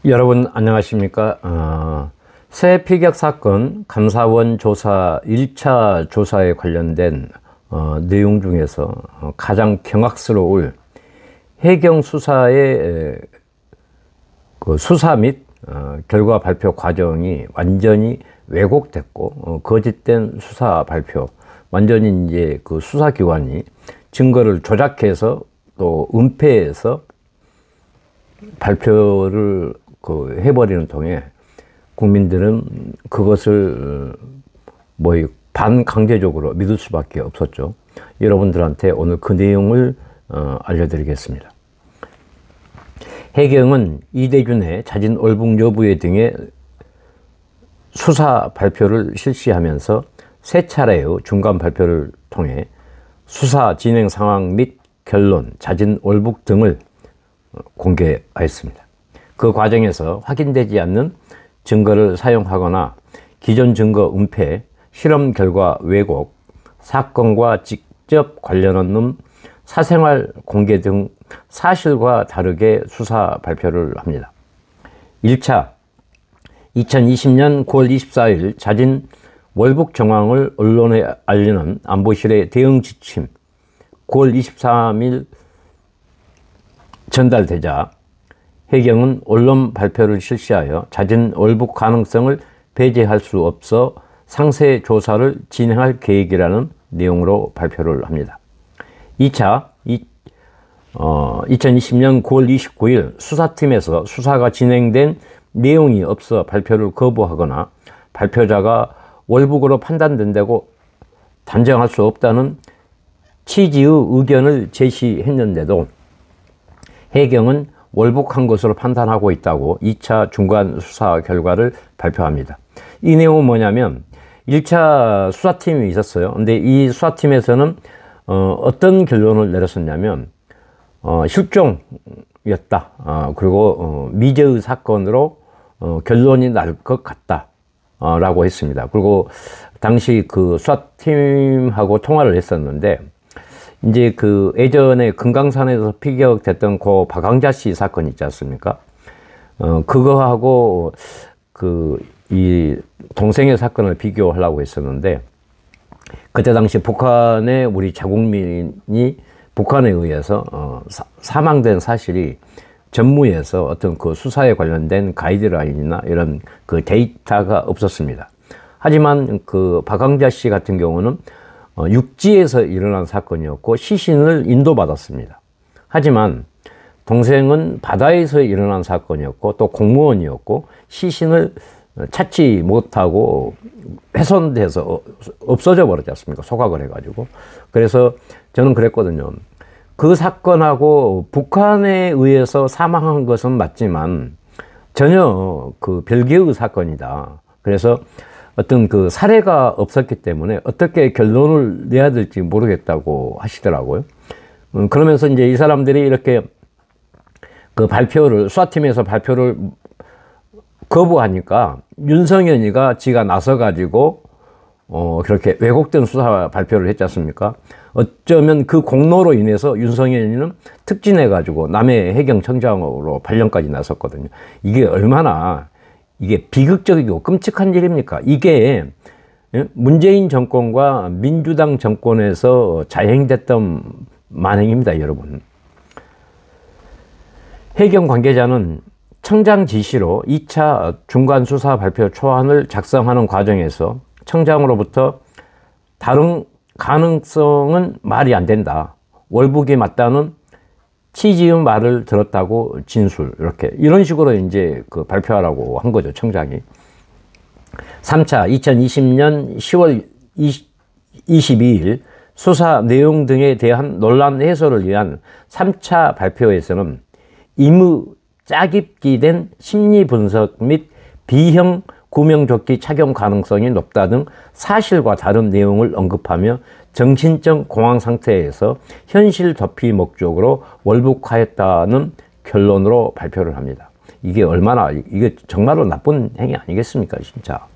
여러분 안녕하십니까. 새 피격 사건 감사원 조사 1차 조사에 관련된 내용 중에서 가장 경악스러울 해경 수사의 그 수사 및 결과 발표 과정이 완전히 왜곡됐고 거짓된 수사 발표, 완전히 이제 그 수사기관이 증거를 조작해서 또 은폐해서 발표를 해버리는 통에 국민들은 그것을 반강제적으로 믿을 수밖에 없었죠. 여러분들한테 오늘 그 내용을 알려드리겠습니다. 해경은 이대준의 자진 월북 여부 등의 수사 발표를 실시하면서 세 차례의 중간 발표를 통해 수사 진행 상황 및 결론, 자진 월북 등을 공개하였습니다. 그 과정에서 확인되지 않는 증거를 사용하거나 기존 증거 은폐, 실험 결과 왜곡, 사건과 직접 관련 없는 사생활 공개 등 사실과 다르게 수사 발표를 합니다. 1차 2020년 9월 24일 자진 월북 정황을 언론에 알리는 안보실의 대응 지침 9월 23일 전달되자 해경은 언론 발표를 실시하여 자진 월북 가능성을 배제할 수 없어 상세 조사를 진행할 계획이라는 내용으로 발표를 합니다. 2차 2020년 9월 29일 수사팀에서 수사가 진행된 내용이 없어 발표를 거부하거나 발표자가 월북으로 판단된다고 단정할 수 없다는 취지의 의견을 제시했는데도 해경은 월북한 것으로 판단하고 있다고 2차 중간 수사 결과를 발표합니다. 이 내용은 뭐냐면 1차 수사팀이 있었어요. 근데 이 수사팀에서는 어떤 결론을 내렸었냐면 실종이었다. 그리고 미제의 사건으로 결론이 날 것 같다. 라고 했습니다. 그리고 당시 그 수사팀하고 통화를 했었는데 이제 그 예전에 금강산에서 피격됐던 고 박광자 씨 사건 있지 않습니까? 그거하고 이 동생의 사건을 비교하려고 했었는데 그때 당시 북한의 우리 자국민이 북한에 의해서 사망된 사실이 전무에서 어떤 그 수사에 관련된 가이드라인이나 이런 그 데이터가 없었습니다. 하지만 그 박광자 씨 같은 경우는 육지에서 일어난 사건이었고 시신을 인도받았습니다. 하지만 동생은 바다에서 일어난 사건이었고 또 공무원이었고 시신을 찾지 못하고 훼손돼서 없어져 버렸지 않습니까? 소각을 해가지고. 그래서 저는 그랬거든요. 그 사건하고 북한에 의해서 사망한 것은 맞지만 전혀 그 별개의 사건이다. 그래서 어떤 그 사례가 없었기 때문에 어떻게 결론을 내야 될지 모르겠다고 하시더라고요. 그러면서 이제 이 사람들이 이렇게 그 발표를, 수사팀에서 발표를 거부하니까 윤석열이가 지가 나서가지고 그렇게 왜곡된 수사 발표를 했지 않습니까? 어쩌면 그 공로로 인해서 윤석열이는 특진해가지고 남해 해경청장으로 8년까지 나섰거든요. 이게 얼마나 이게 비극적이고 끔찍한 일입니까? 이게 문재인 정권과 민주당 정권에서 자행됐던 만행입니다, 여러분. 해경 관계자는 청장 지시로 2차 중간 수사 발표 초안을 작성하는 과정에서 청장으로부터 다른 가능성은 말이 안 된다. 월북이 맞다는 취지의 말을 들었다고 진술, 이런 식으로 이제 그 발표하라고 한 거죠, 청장이. 3차 2020년 10월 22일 수사 내용 등에 대한 논란 해소를 위한 3차 발표에서는 임의 짜깁기된 심리 분석 및 B형 구명조끼 착용 가능성이 높다 등 사실과 다른 내용을 언급하며 정신적 공황 상태에서 현실 도피 목적으로 월북하였다는 결론으로 발표를 합니다. 이게 이게 정말로 나쁜 행위 아니겠습니까, 진짜.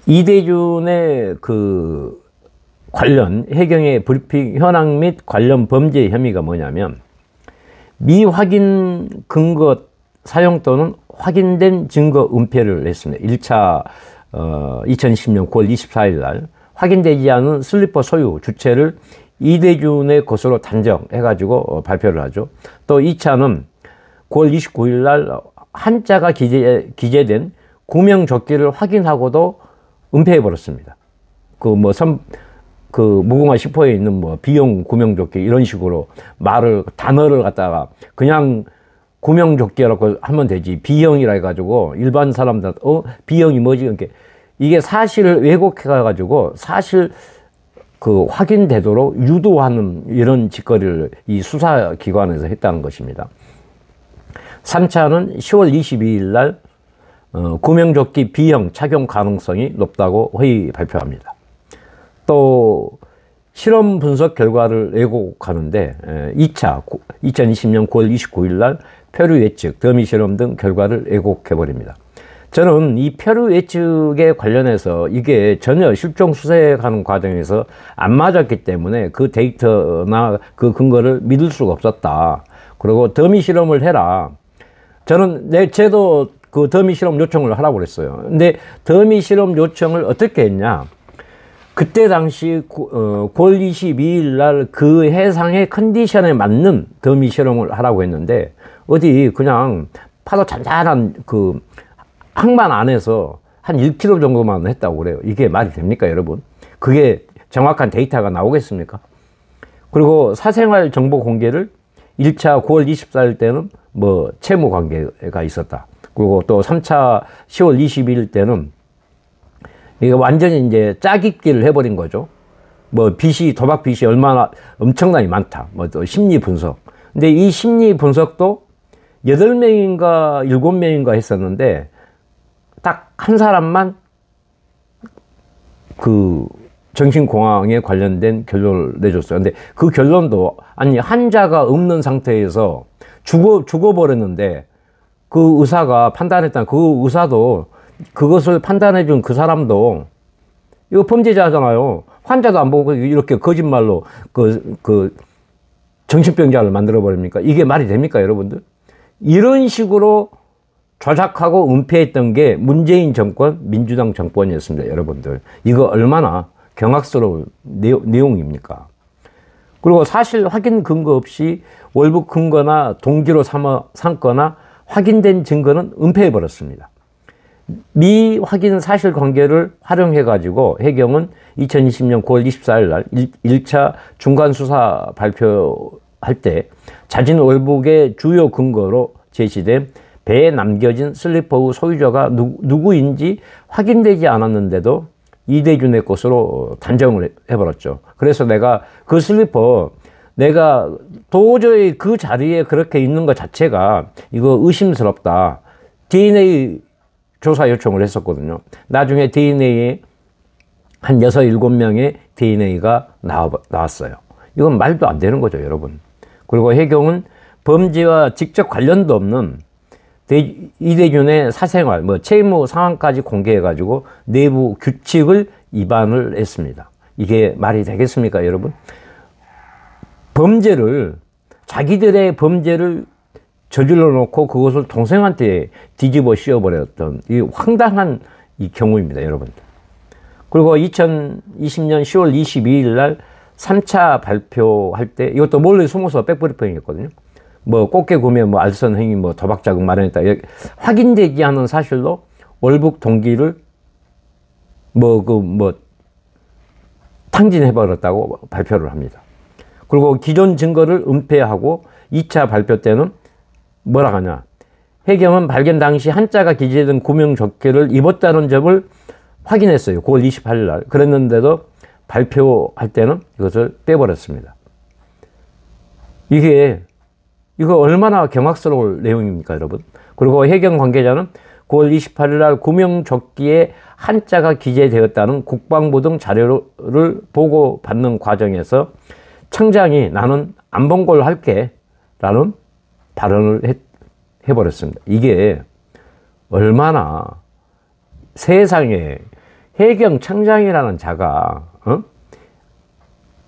이대준의 그 관련 해경의 브리핑 현황 및 관련 범죄 혐의가 뭐냐면 미확인 근거 사용 또는 확인된 증거 은폐를 했습니다. 1차 2010년 9월 24일 날 확인되지 않은 슬리퍼 소유 주체를 이대준의 것으로 단정해가지고 발표를 하죠. 또 2차는 9월 29일 날 한자가 기재된 구명조끼를 확인하고도 은폐해버렸습니다. 그 무궁화 10호에 있는 뭐 B형 구명조끼 이런 식으로 단어를 갖다가 그냥 구명조끼라고 하면 되지 B형이라 해가지고 일반 사람들 B형이 뭐지? 이게 사실을 왜곡해가지고 사실 그 확인되도록 유도하는 이런 짓거리를 이 수사기관에서 했다는 것입니다. 3차는 10월 22일 날 구명조끼 B형 착용 가능성이 높다고 회의 발표합니다. 또 실험 분석 결과를 왜곡하는데 2차 2020년 9월 29일 날 표류 예측, 더미 실험 등 결과를 왜곡해버립니다. 저는 이 표류 예측에 관련해서 이게 전혀 실종 수색하는 과정에서 안 맞았기 때문에 그 데이터나 그 근거를 믿을 수가 없었다. 그리고 더미 실험을 해라. 저는 쟤도 그 더미 실험 요청을 하라고 그랬어요. 근데 더미 실험 요청을 어떻게 했냐? 그때 당시 9월 22일 날 그 해상의 컨디션에 맞는 더미 실험을 하라고 했는데 어디 그냥 파도 잔잔한 그 항만 안에서 한 1km 정도만 했다고 그래요. 이게 말이 됩니까, 여러분? 그게 정확한 데이터가 나오겠습니까? 그리고 사생활 정보 공개를 1차 9월 24일 때는 뭐 채무 관계가 있었다. 그리고 또 3차 10월 22일 때는 이게 완전히 이제 짜깁기를 해버린 거죠. 뭐 도박 빚이 얼마나 엄청나게 많다. 뭐 또 심리 분석. 근데 이 심리 분석도 8명인가 7명인가 했었는데 딱 한 사람만 그 정신공황에 관련된 결론을 내줬어요. 근데 그 결론도 아니 환자가 없는 상태에서 죽어버렸는데 그 의사가 판단했던 그 의사도 그것을 판단해 준 그 사람도 이거 범죄자잖아요. 환자도 안 보고 이렇게 거짓말로 그 정신병자를 만들어 버립니까? 이게 말이 됩니까, 여러분들? 이런 식으로 조작하고 은폐했던 게 문재인 정권, 민주당 정권이었습니다, 여러분들. 이거 얼마나 경악스러운 내용입니까? 그리고 사실 확인 근거 없이 월북 근거나 동기로 삼거나 확인된 증거는 은폐해 버렸습니다. 미확인 사실관계를 활용해가지고 해경은 2020년 9월 24일 날 1차 중간수사 발표할 때 자진 월북의 주요 근거로 제시된 배에 남겨진 슬리퍼의 소유자가 누구인지 확인되지 않았는데도 이대준의 것으로 단정을 해버렸죠. 그래서 내가 그 슬리퍼 내가 도저히 그 자리에 그렇게 있는 것 자체가 이거 의심스럽다. DNA 조사 요청을 했었거든요. 나중에 DNA에 한 6, 7명의 DNA가 나왔어요. 이건 말도 안 되는 거죠, 여러분. 그리고 해경은 범죄와 직접 관련도 없는 이대준의 사생활, 채무 상황까지 공개해가지고 내부 규칙을 위반을 했습니다. 이게 말이 되겠습니까, 여러분? 자기들의 범죄를 저질러 놓고 그것을 동생한테 뒤집어 씌워버렸던 이 황당한 이 경우입니다, 여러분. 그리고 2020년 10월 22일 날 3차 발표할 때 이것도 몰래 숨어서 백브리핑했거든요. 꽃게 구매, 알선 행위, 도박 자금 마련했다. 확인되지 않은 사실로 월북 동기를 탕진해버렸다고 발표를 합니다. 그리고 기존 증거를 은폐하고 2차 발표 때는 뭐라 하냐. 해경은 발견 당시 한자가 기재된 구명조끼를 입었다는 점을 확인했어요. 9월 28일 날. 그랬는데도 발표할 때는 이것을 빼버렸습니다. 이거 얼마나 경악스러울 내용입니까, 여러분? 그리고 해경 관계자는 9월 28일 날 구명조끼에 한자가 기재되었다는 국방부 등 자료를 보고받는 과정에서 청장이 나는 안 본 걸로 할게 라는 발언을 해버렸습니다. 이게 얼마나 세상에 해경 청장이라는 자가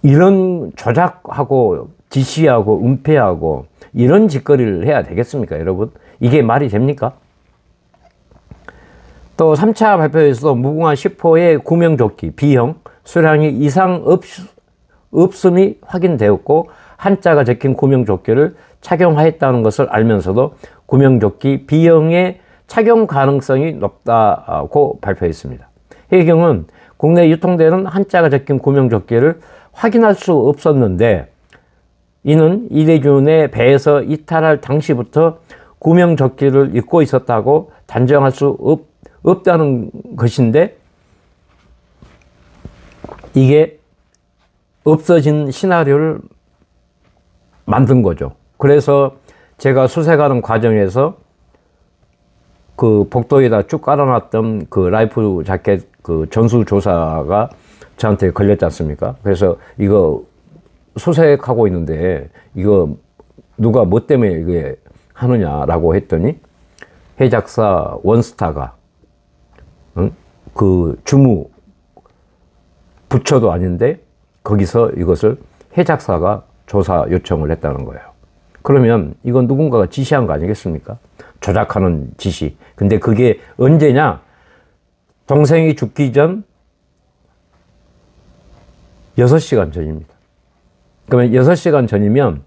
이런 조작하고 지시하고 은폐하고 이런 짓거리를 해야 되겠습니까, 여러분? 이게 말이 됩니까? 또 3차 발표에서도 무궁화 10호의 구명조끼 B형 수량이 이상 없음이 확인되었고 한자가 적힌 구명조끼를 착용하였다는 것을 알면서도 구명조끼 B형의 착용 가능성이 높다고 발표했습니다. 해경은 국내 유통되는 한자가 적힌 구명조끼를 확인할 수 없었는데 이는 이대준의 배에서 이탈할 당시부터 구명조끼를 입고 있었다고 단정할 수 없다는 것인데 이게 없어진 시나리오를 만든 거죠. 그래서 제가 수색하는 과정에서 그 복도에다 쭉 깔아놨던 그 라이프 자켓 그 전수조사가 저한테 걸렸지 않습니까? 그래서 이거 수색하고 있는데 이거 누가 뭐 때문에 이게 하느냐라고 했더니 해작사 원스타가 그 주무 부처도 아닌데 거기서 이것을 해작사가 조사 요청을 했다는 거예요. 그러면 이건 누군가가 지시한 거 아니겠습니까? 조작하는 지시. 근데 그게 언제냐? 동생이 죽기 전 6시간 전입니다. 그러면 6시간 전이면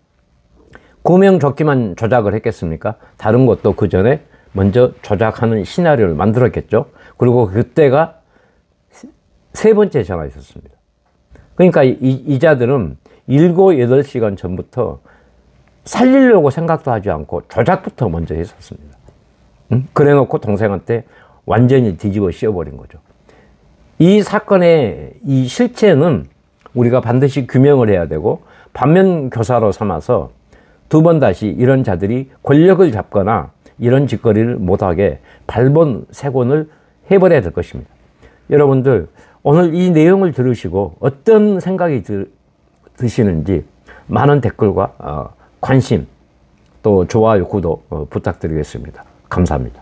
구명조끼만 조작을 했겠습니까? 다른 것도 그 전에 먼저 조작하는 시나리오를 만들었겠죠. 그리고 그때가 세 번째 전화였었습니다. 그러니까 이 자들은 7, 8시간 전부터 살리려고 생각도 하지 않고 조작부터 먼저 했었습니다. 그래 놓고 동생한테 완전히 뒤집어 씌워버린 거죠. 이 사건의 이 실체는 우리가 반드시 규명을 해야 되고 반면교사로 삼아서 두 번 다시 이런 자들이 권력을 잡거나 이런 짓거리를 못하게 발본색원을 해버려야 될 것입니다. 여러분들 오늘 이 내용을 들으시고 어떤 생각이 드시는지 많은 댓글과 관심 또 좋아요, 구독 부탁드리겠습니다. 감사합니다.